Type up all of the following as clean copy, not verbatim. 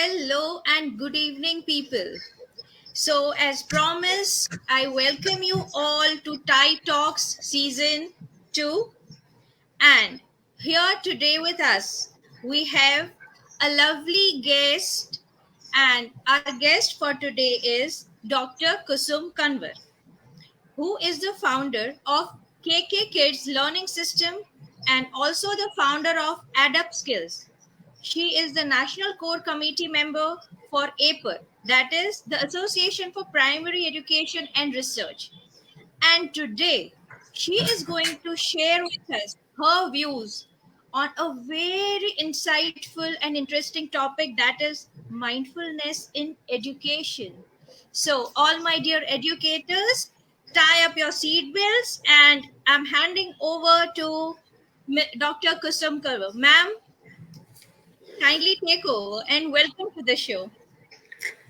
Hello and good evening, people. So, as promised, I welcome you all to Thai Talks Season 2. And here today with us, we have a lovely guest. And our guest for today is Dr. Kusum Kanwar, who is the founder of KK Kids Learning System and also the founder of Adapt Skills. She is the National Core Committee member for APER, that is the Association for Primary Education and Research. And today, she is going to share with us her views on a very insightful and interesting topic, that is mindfulness in education. So, all my dear educators, tie up your seat belts, and I'm handing over to Dr. Kusum Karwa. Ma'am, kindly take over and welcome to the show.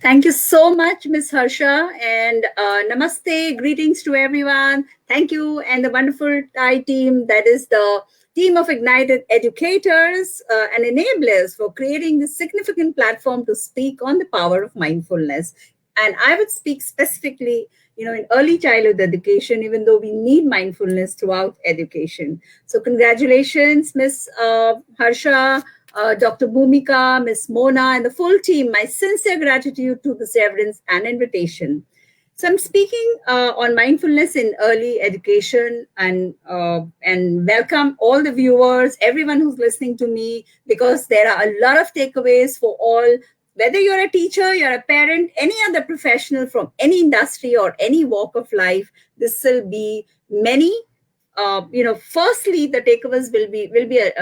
Thank you so much, Miss Harsha, and namaste, greetings to everyone. Thank you, and the wonderful Thai team, that is the team of Ignited Educators and Enablers for creating this significant platform to speak on the power of mindfulness. And I would speak specifically, in early childhood education, even though we need mindfulness throughout education. So congratulations, Miss Harsha, Dr. Bhumika, Miss Mona, and the full team. My sincere gratitude to this reverence and invitation. So I'm speaking on mindfulness in early education, and welcome all the viewers, everyone who's listening to me, because there are a lot of takeaways for all. Whether you're a teacher, you're a parent, any other professional from any industry or any walk of life, this will be many. Firstly, the takeaways will be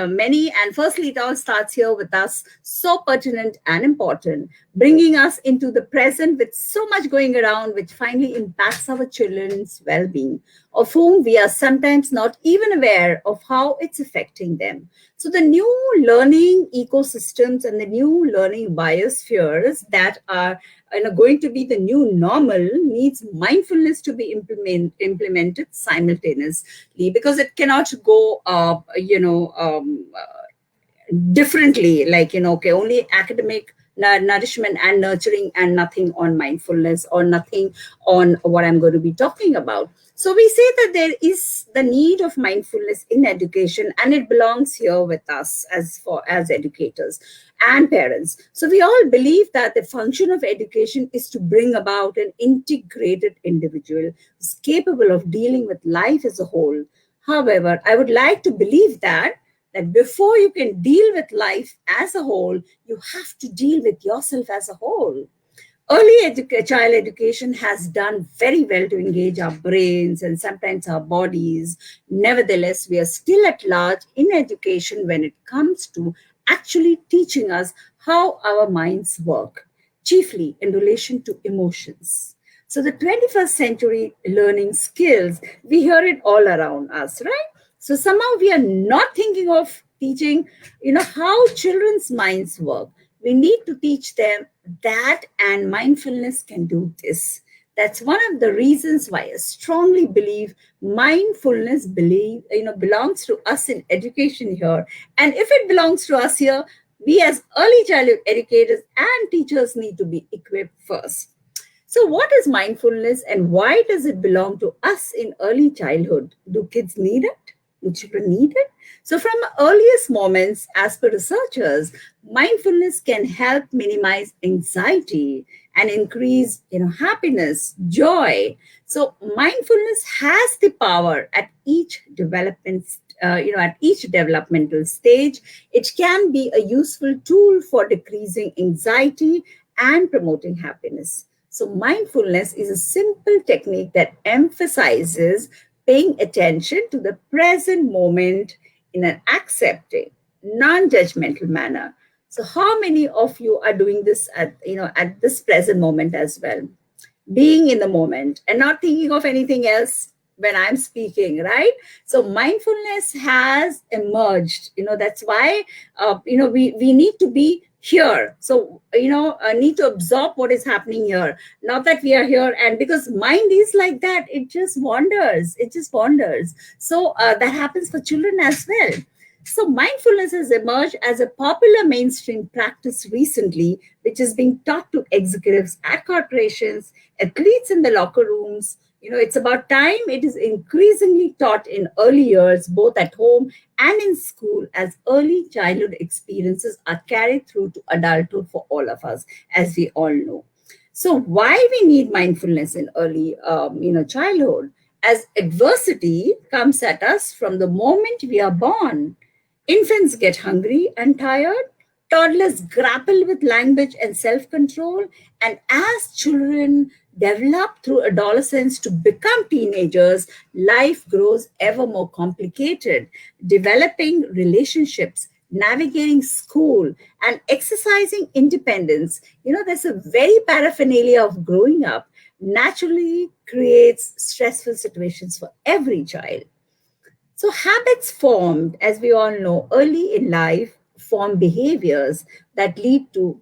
many, and firstly, it all starts here with us, so pertinent and important, bringing us into the present with so much going around, which finally impacts our children's well-being, of whom we are sometimes not even aware of how it's affecting them. So the new learning ecosystems and the new learning biospheres that are going to be the new normal needs mindfulness to be implemented simultaneously, because it cannot go differently, like, okay, only academic nourishment and nurturing and nothing on mindfulness, or nothing on what I'm going to be talking about. So we say that there is the need of mindfulness in education, and it belongs here with us as educators and parents. So we all believe that the function of education is to bring about an integrated individual who's capable of dealing with life as a whole. However, I would like to believe that before you can deal with life as a whole, you have to deal with yourself as a whole. Child education has done very well to engage our brains and sometimes our bodies. Nevertheless, we are still at large in education when it comes to actually teaching us how our minds work, chiefly in relation to emotions. So the 21st century learning skills, we hear it all around us, right? So somehow we are not thinking of teaching, how children's minds work. We need to teach them that, and mindfulness can do this. That's one of the reasons why I strongly believe mindfulness belongs to us in education here. And if it belongs to us here, we as early childhood educators and teachers need to be equipped first. So what is mindfulness, and why does it belong to us in early childhood? Do kids need it? Do children need it? So from earliest moments, as per researchers, mindfulness can help minimize anxiety and increase, happiness, joy. So mindfulness has the power at each at each developmental stage. It can be a useful tool for decreasing anxiety and promoting happiness. So mindfulness is a simple technique that emphasizes paying attention to the present moment in an accepting, non-judgmental manner. So how many of you are doing this at this present moment as well? Being in the moment and not thinking of anything else when I'm speaking, right? So mindfulness has emerged. That's why we need to be here. So need to absorb what is happening here. Not that we are here, and because mind is like that, it just wanders. So that happens for children as well. So, mindfulness has emerged as a popular mainstream practice recently, which is being taught to executives at corporations, athletes in the locker rooms. It's about time it is increasingly taught in early years, both at home and in school, as early childhood experiences are carried through to adulthood for all of us, as we all know. So, why we need mindfulness in early, childhood? As adversity comes at us from the moment we are born. Infants get hungry and tired. Toddlers grapple with language and self control. And as children develop through adolescence to become teenagers, life grows ever more complicated. Developing relationships, navigating school, and exercising independence. There's a very paraphernalia of growing up naturally creates stressful situations for every child. So, habits formed, as we all know, early in life form behaviors that lead to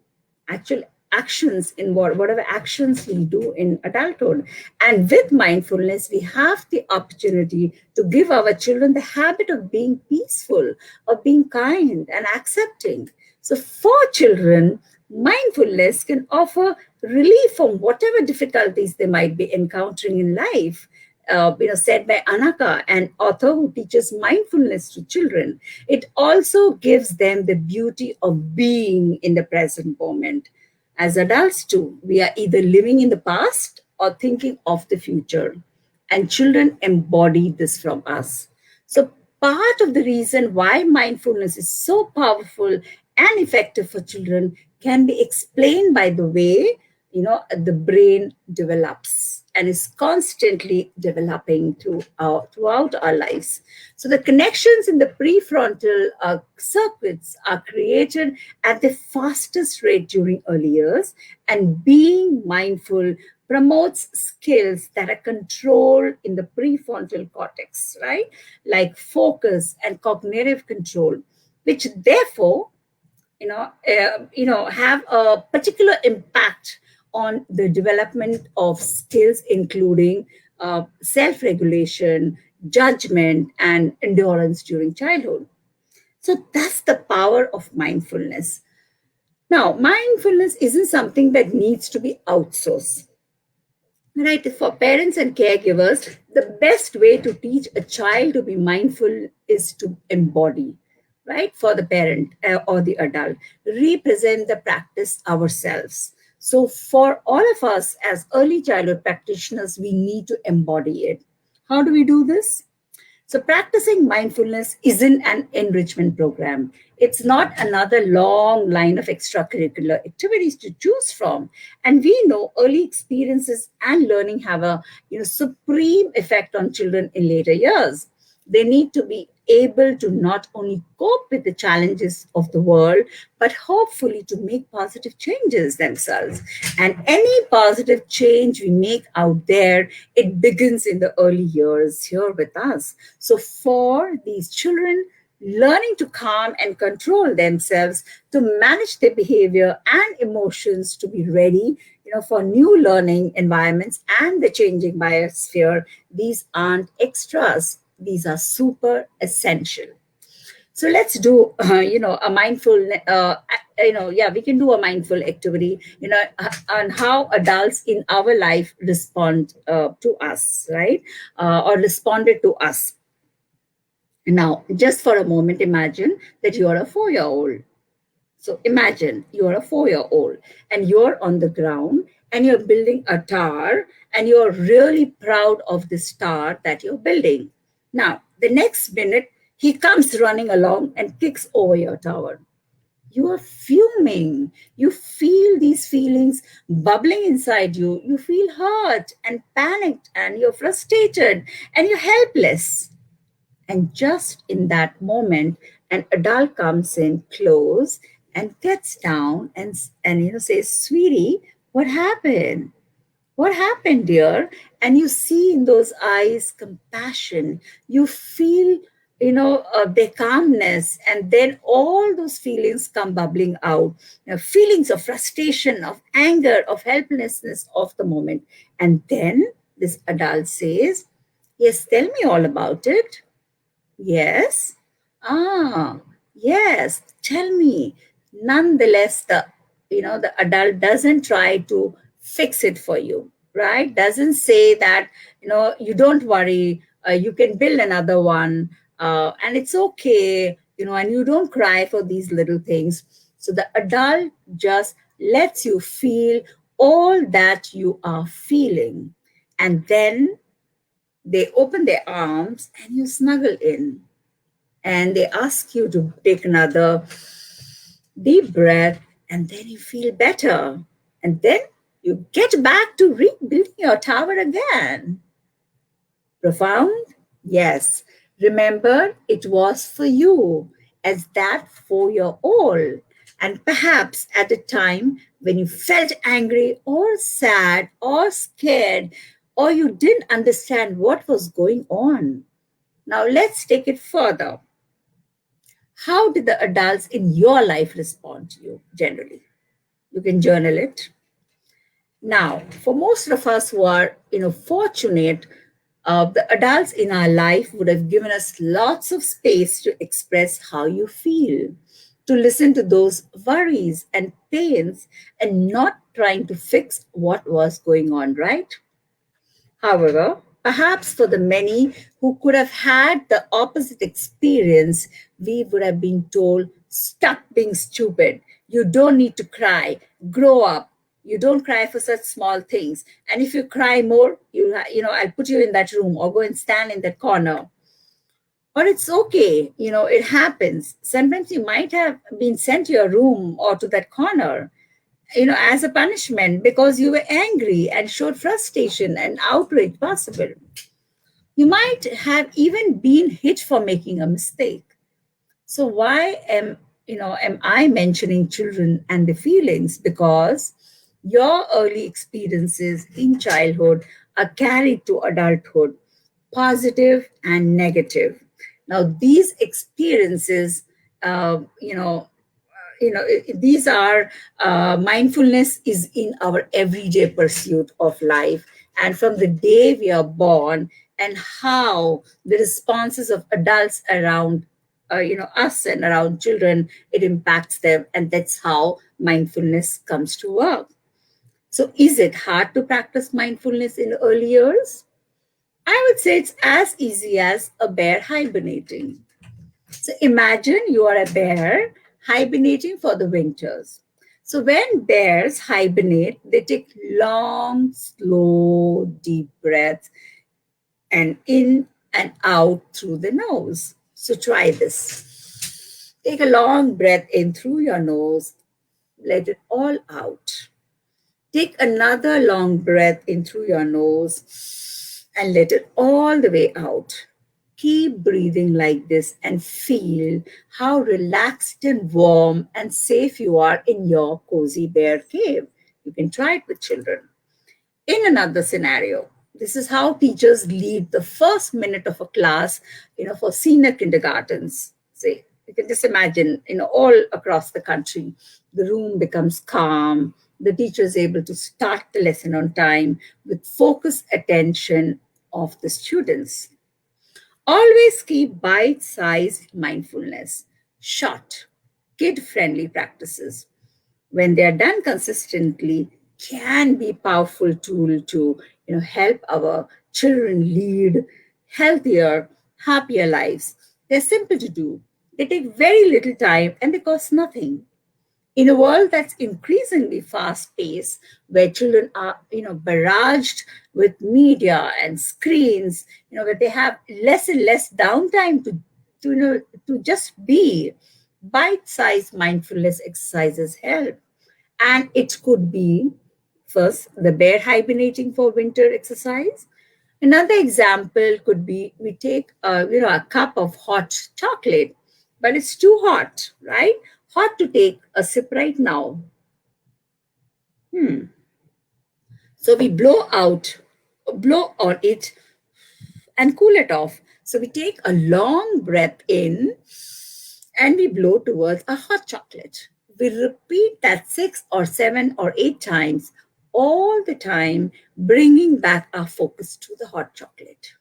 actual actions in whatever actions we do in adulthood. And with mindfulness, we have the opportunity to give our children the habit of being peaceful, of being kind and accepting. So, for children, mindfulness can offer relief from whatever difficulties they might be encountering in life. Said by Anaka, an author who teaches mindfulness to children. It also gives them the beauty of being in the present moment. As adults, too, we are either living in the past or thinking of the future, and children embody this from us. So, part of the reason why mindfulness is so powerful and effective for children can be explained by the way the brain develops and is constantly developing throughout our lives. So the connections in the prefrontal circuits are created at the fastest rate during early years, and being mindful promotes skills that are controlled in the prefrontal cortex, right? Like focus and cognitive control, which therefore have a particular impact on the development of skills including self-regulation, judgment, and endurance during childhood. So that's the power of mindfulness. Now, mindfulness isn't something that needs to be outsourced. Right, for parents and caregivers, the best way to teach a child to be mindful is to embody, right? For the parent or the adult, represent the practice ourselves. So, for all of us as early childhood practitioners, we need to embody it. How do we do this? So, practicing mindfulness isn't an enrichment program. It's not another long line of extracurricular activities to choose from. And we know early experiences and learning have a supreme effect on children in later years. They need to be able to not only cope with the challenges of the world, but hopefully to make positive changes themselves. And any positive change we make out there, it begins in the early years here with us. So for these children, learning to calm and control themselves, to manage their behavior and emotions, to be ready for new learning environments and the changing biosphere, these aren't extras, these are super essential. So let's do a mindful yeah, we can do a mindful activity on how adults in our life respond to us, right? Or responded to us. Now, just for a moment, imagine that you're a 4-year old. So imagine you're a 4-year old and you're on the ground and you're building a tower and you're really proud of this tower that you're building. Now, the next minute, he comes running along and kicks over your tower. You are fuming. You feel these feelings bubbling inside you. You feel hurt and panicked and you're frustrated and you're helpless. And just in that moment, an adult comes in close and gets down and says, "Sweetie, what happened? What happened, dear?" And you see in those eyes compassion. You feel, their calmness, and then all those feelings come bubbling out. Feelings of frustration, of anger, of helplessness of the moment. And then this adult says, "Yes, tell me all about it." Yes. Ah, yes. Tell me. Nonetheless, the adult doesn't try to fix it for you, right? Doesn't say that you don't worry. You can build another one, and it's okay. And you don't cry for these little things. So the adult just lets you feel all that you are feeling, and then they open their arms and you snuggle in, and they ask you to take another deep breath, and then you feel better. And then you get back to rebuilding your tower again. Profound? Yes. Remember, it was for you as that 4 year old. And perhaps at a time when you felt angry or sad or scared, or you didn't understand what was going on. Now, let's take it further. How did the adults in your life respond to you generally? You can journal it. Now, for most of us who are, fortunate, the adults in our life would have given us lots of space to express how you feel, to listen to those worries and pains, and not trying to fix what was going on, right? However, perhaps for the many who could have had the opposite experience, we would have been told, stop being stupid. You don't need to cry. Grow up. You don't cry for such small things. And if you cry more, I'll put you in that room or go and stand in that corner. Or it's okay. It happens. Sometimes you might have been sent to your room or to that corner, as a punishment because you were angry and showed frustration and outrage possible. You might have even been hit for making a mistake. So why am I mentioning children and the feelings? Because your early experiences in childhood are carried to adulthood, positive and negative. Now, these experiences, uh, you know, these are mindfulness is in our everyday pursuit of life, and from the day we are born, and how the responses of adults around us and around children, it impacts them, and that's how mindfulness comes to work. So is it hard to practice mindfulness in early years? I would say it's as easy as a bear hibernating. So imagine you are a bear hibernating for the winters. So when bears hibernate, they take long, slow, deep breaths and in and out through the nose. So try this. Take a long breath in through your nose, let it all out. Take another long breath in through your nose and let it all the way out. Keep breathing like this and feel how relaxed and warm and safe you are in your cozy bear cave. You can try it with children. In another scenario, this is how teachers lead the first minute of a class, for senior kindergartens. Say, you can just imagine, all across the country, the room becomes calm. The teacher is able to start the lesson on time with focused attention of the students. Always keep bite sized mindfulness, short, kid friendly practices when they are done consistently can be powerful tool to help our children lead healthier, happier lives. They're simple to do, they take very little time, and they cost nothing. In a world that's increasingly fast paced, where children are barraged with media and screens, where they have less and less downtime to just be, bite sized mindfulness exercises help. And it could be, first, the bear hibernating for winter exercise. Another example could be we take a cup of hot chocolate, but it's too hot, right? Hot to take a sip right now. So we blow on it and cool it off. So we take a long breath in and we blow towards a hot chocolate. We repeat that 6 or 7 or 8 times, all the time, bringing back our focus to the hot chocolate.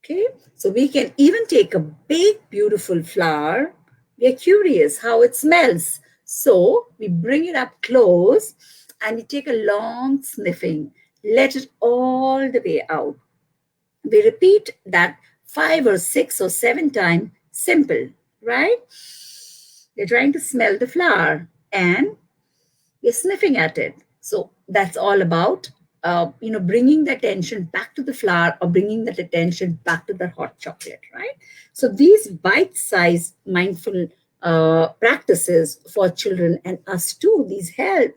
Okay, so we can even take a big, beautiful flower. We are curious how it smells. So we bring it up close and we take a long sniffing, let it all the way out. We repeat that 5 or 6 or 7 times. Simple, right? We're trying to smell the flower and we're sniffing at it. So that's all about, bringing the attention back to the flower or bringing that attention back to the hot chocolate, right? So these bite-sized mindful practices for children and us too, these help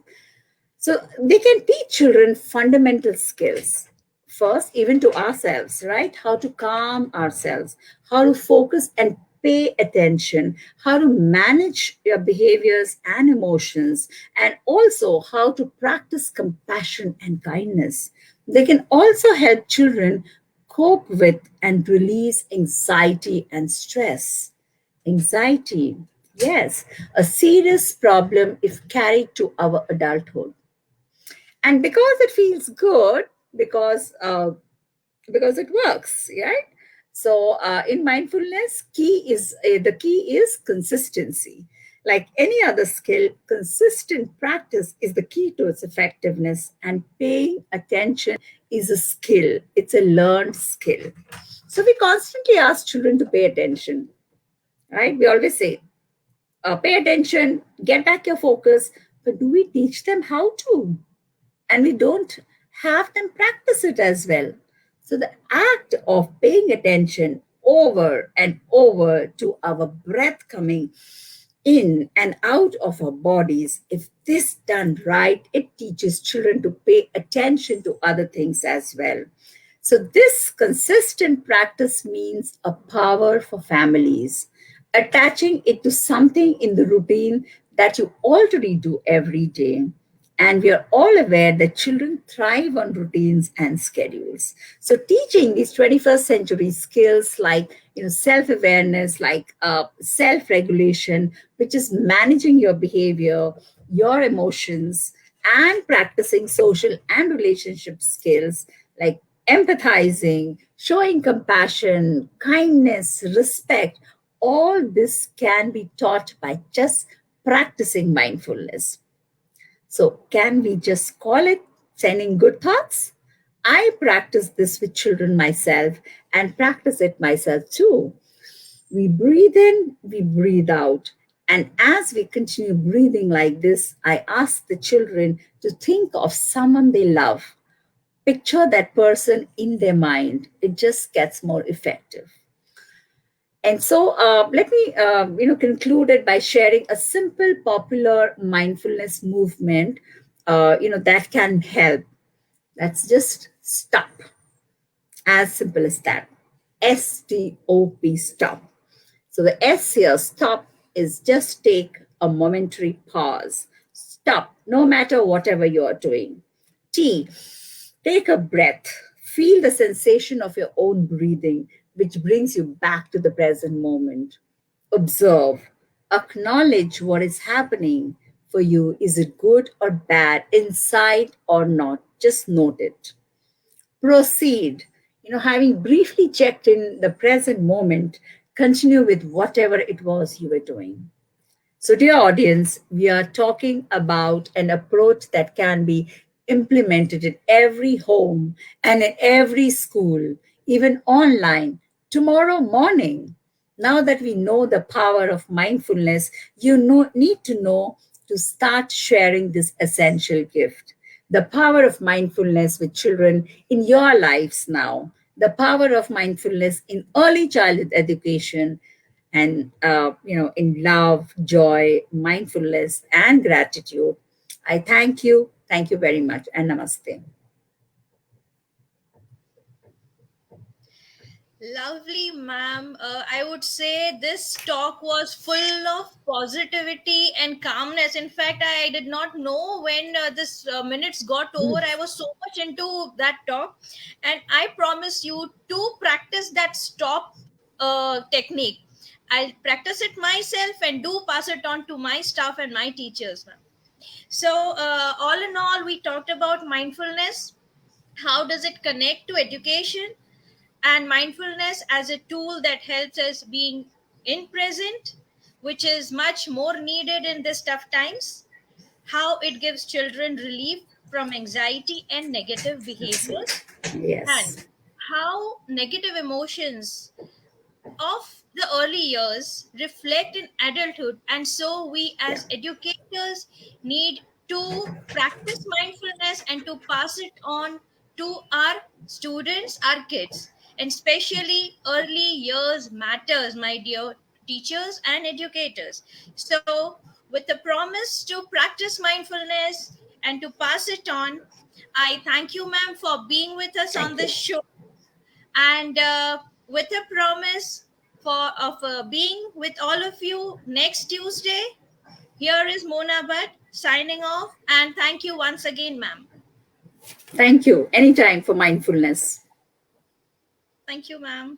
so they can teach children fundamental skills. First, even to ourselves, right? How to calm ourselves, how to focus and pay attention, how to manage your behaviors and emotions, and also how to practice compassion and kindness. They can also help children cope with and release anxiety and stress. Anxiety, yes, a serious problem if carried to our adulthood, and because it feels good, because because it works, right? So in mindfulness, the key is consistency. Like any other skill, consistent practice is the key to its effectiveness, and paying attention is a skill. It's a learned skill. So we constantly ask children to pay attention, right? We always say, pay attention, get back your focus, but do we teach them how to? And we don't have them practice it as well. So the act of paying attention over and over to our breath coming in and out of our bodies, if this done right, it teaches children to pay attention to other things as well. So, this consistent practice means a power for families, attaching it to something in the routine that you already do every day. And we are all aware that children thrive on routines and schedules. So, teaching these 21st century skills like self awareness, like self regulation, which is managing your behavior, your emotions, and practicing social and relationship skills like empathizing, showing compassion, kindness, respect, all this can be taught by just practicing mindfulness. So, can we just call it sending good thoughts? I practice this with children myself and practice it myself too. We breathe in, we breathe out. And as we continue breathing like this, I ask the children to think of someone they love. Picture that person in their mind. It just gets more effective. And so let me conclude it by sharing a simple popular mindfulness movement that can help. That's just stop. As simple as that. STOP, stop. So the S here, stop, is just take a momentary pause. Stop, no matter whatever you are doing. T, take a breath. Feel the sensation of your own breathing, which brings you back to the present moment. Observe. Acknowledge what is happening for you. Is it good or bad, inside or not? Just note it. Proceed. Having briefly checked in the present moment, continue with whatever it was you were doing. So, dear audience, we are talking about an approach that can be implemented in every home and in every school, even online, tomorrow morning. Now that we know the power of mindfulness, need to know to start sharing this essential gift. The power of mindfulness with children in your lives now, the power of mindfulness in early childhood education, and in love, joy, mindfulness, and gratitude. I thank you very much, and namaste. Lovely, ma'am. I would say this talk was full of positivity and calmness. In fact, I did not know when this minutes got over. I was so much into that talk, and I promise you to practice that stop technique. I'll practice it myself and do pass it on to my staff and my teachers, ma'am. So, all in all, we talked about mindfulness. How does it connect to education? and mindfulness as a tool that helps us being in present, which is much more needed in these tough times. How it gives children relief from anxiety and negative behaviors, and Yes. how negative emotions of the early years reflect in adulthood, and so we Yeah. as educators need to practice mindfulness and to pass it on to our students, our kids. And especially early years matters, my dear teachers and educators. So with the promise to practice mindfulness and to pass it on, I thank you, ma'am, for being with us on Thank this you. show, and with a promise for of being with all of you next Tuesday. Here is Mona Bhatt signing off, and thank you once again, ma'am. Thank you. Anytime for mindfulness. Thank you, ma'am.